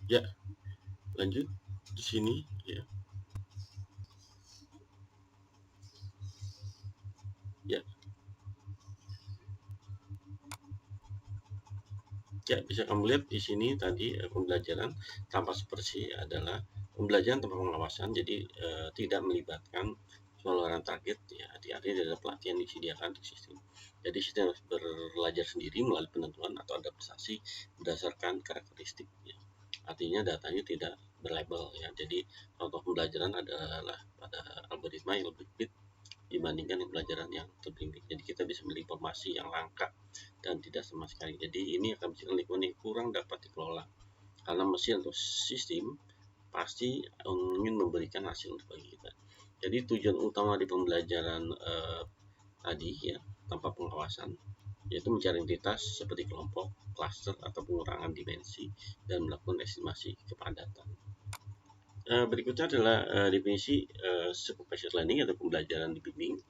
Ya, lanjut di sini ya. Ya, ya bisa kamu lihat di sini tadi pembelajaran tanpa supervisi adalah pembelajaran tanpa pengawasan. Jadi tidak melibatkan pengeluaran target ya. Artinya adalah pelatihan disediakan untuk sistem. Jadi sistem harus belajar sendiri melalui penentuan atau adaptasi berdasarkan karakteristik ya. Artinya datanya tidak berlabel ya. Jadi contoh pembelajaran adalah pada algoritma yang lebih fit dibandingkan pembelajaran yang terbimbing. Jadi kita bisa memilih informasi yang langka dan tidak sama sekali. Jadi ini akan menciptakan lingkungan yang kurang dapat dikelola karena mesin atau sistem pasti ingin memberikan hasil untuk bagi kita. Jadi tujuan utama di pembelajaran tadi ya tanpa pengawasan yaitu mencari entitas seperti kelompok, klaster atau pengurangan dimensi dan melakukan estimasi kepadatan. Berikutnya adalah definisi supervised learning atau pembelajaran dibimbing,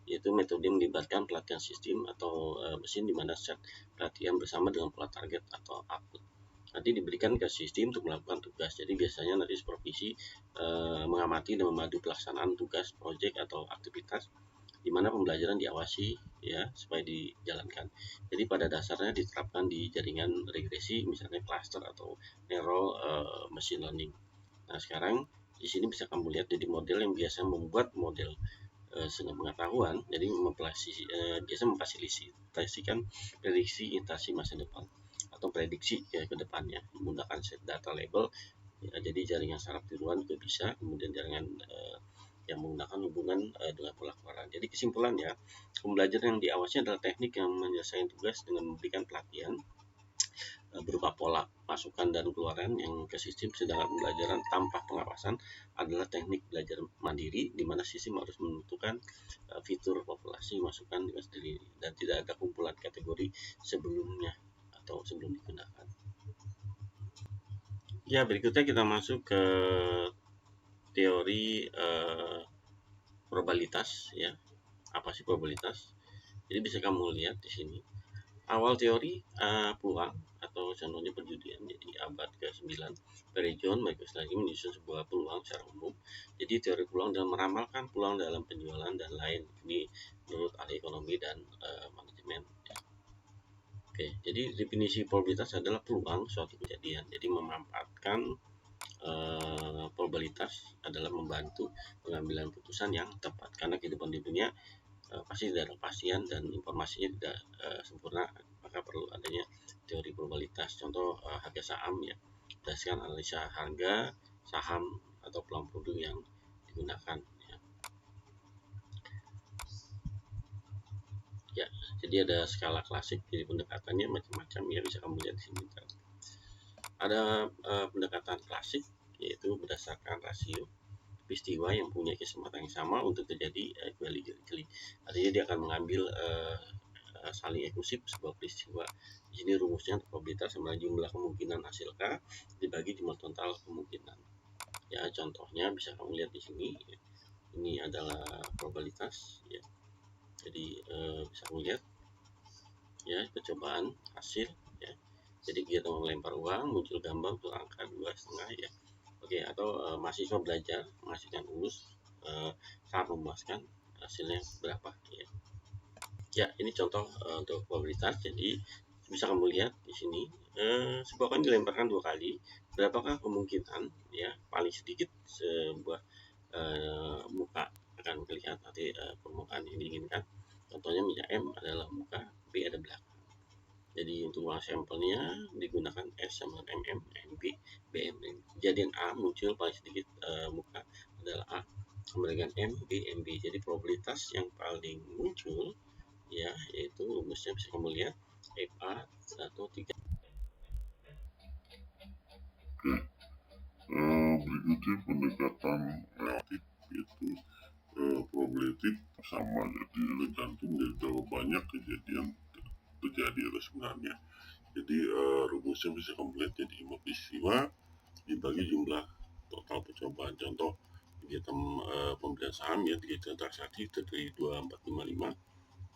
yaitu metode yang melibatkan pelatihan sistem atau mesin di mana set pelatihan bersama dengan pola target atau output nanti diberikan ke sistem untuk melakukan tugas. Jadi biasanya nanti supervisi mengamati dan membantu pelaksanaan tugas, proyek atau aktivitas di mana pembelajaran diawasi ya supaya dijalankan. Jadi pada dasarnya diterapkan di jaringan regresi misalnya cluster atau neural machine learning. Nah sekarang di sini bisa kamu lihat jadi model yang biasa membuat model dengan pengetahuan, jadi biasa memfasilitasikan prediksi interaksi masa depan atau prediksi ya ke depannya menggunakan set data label ya, jadi jaringan saraf tiruan juga bisa, kemudian jaringan yang menggunakan hubungan dengan pola keluaran. Jadi kesimpulannya, pembelajaran yang diawasi adalah teknik yang menyelesaikan tugas dengan memberikan pelatihan berupa pola masukan dan keluaran yang ke sistem, sedangkan pembelajaran tanpa pengawasan adalah teknik belajar mandiri di mana sistem harus menentukan fitur populasi masukan dengan sendiri dan tidak ada kumpulan kategori sebelumnya atau sebelum digunakan. Ya, berikutnya kita masuk ke teori probabilitas ya. Apa sih probabilitas? Jadi bisa kamu lihat di sini. Awal teori peluang atau contohnya perjudian. Jadi abad ke-9 Barry John Michael lagi menyusun sebuah peluang secara umum. Jadi teori peluang dalam meramalkan peluang dalam penjualan dan lain. Ini menurut ahli ekonomi dan manajemen. Oke, jadi definisi probabilitas adalah peluang suatu kejadian. Jadi memanfaatkan probabilitas adalah membantu pengambilan putusan yang tepat karena kehidupan di dunia pasti tidak ada kepastian dan informasinya tidak sempurna, maka perlu adanya teori probabilitas. Contoh harga saham ya, berdasarkan analisa harga saham atau peluang produk yang digunakan ya. Ya, jadi ada skala klasik, jadi pendekatannya macam-macam ya, bisa kamu lihat di sini. Ada pendekatan klasik yaitu berdasarkan rasio peristiwa yang punya kesempatan yang sama untuk terjadi equally. Artinya dia akan mengambil saling eksklusif sebuah peristiwa. Di sini rumusnya probabilitas sama jumlah kemungkinan hasil K dibagi jumlah total kemungkinan. Ya, contohnya bisa kamu lihat di sini. Ini adalah probabilitas ya. Jadi bisa kamu lihat ya percobaan hasil ya. Jadi kita melempar uang muncul gambar untuk angka 2,5 ya. Oke, atau mahasiswa belajar menghasilkan lulus sangat memuaskan, hasilnya berapa ya. Ya, ini contoh untuk probabilitas. Jadi bisa kamu lihat di sini sebuah koin dilemparkan 2 kali. Berapakah kemungkinan ya paling sedikit sebuah muka akan terlihat nanti permukaan yang diinginkan. Contohnya misalnya M adalah muka, B ada belakang. Jadi untuk uang sampelnya digunakan S sama MM, MB, BM. Jadi yang A muncul paling sedikit muka adalah A sama dengan M, B, MB. Jadi probabilitas yang paling muncul ya yaitu rumusnya bisa kamu lihat FA atau 3. Berikutnya pendekatan relatif yaitu probabilitik sama, jadi tergantung dari berapa banyak kejadian terjadi atau sebenarnya. Jadi rumusnya bisa komplit jadi 5 peristiwa dibagi jumlah total percobaan. Contoh kegiatan pembelian saham ya 3 transaksi terdiri 2455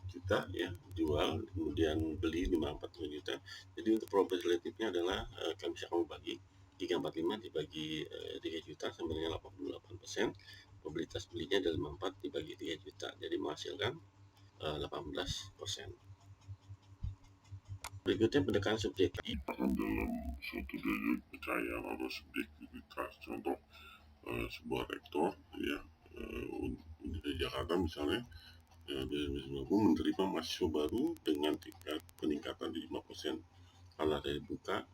juta ya jual, kemudian beli 545 juta. Jadi untuk probabilitasnya adalah bisa kamu bagi 345 dibagi 3 juta sama dengan 88%. Probabilitas belinya adalah 54 dibagi 3 juta, jadi menghasilkan 18%. Berikutnya pendekatan subjektif. Bahkan dalam suatu kepercayaan atau subjektivitas, contoh sebuah rektor ya, di Jakarta misalnya, di 2020 menerima mahasiswa baru dengan tingkat peningkatan di 5% karena dari buka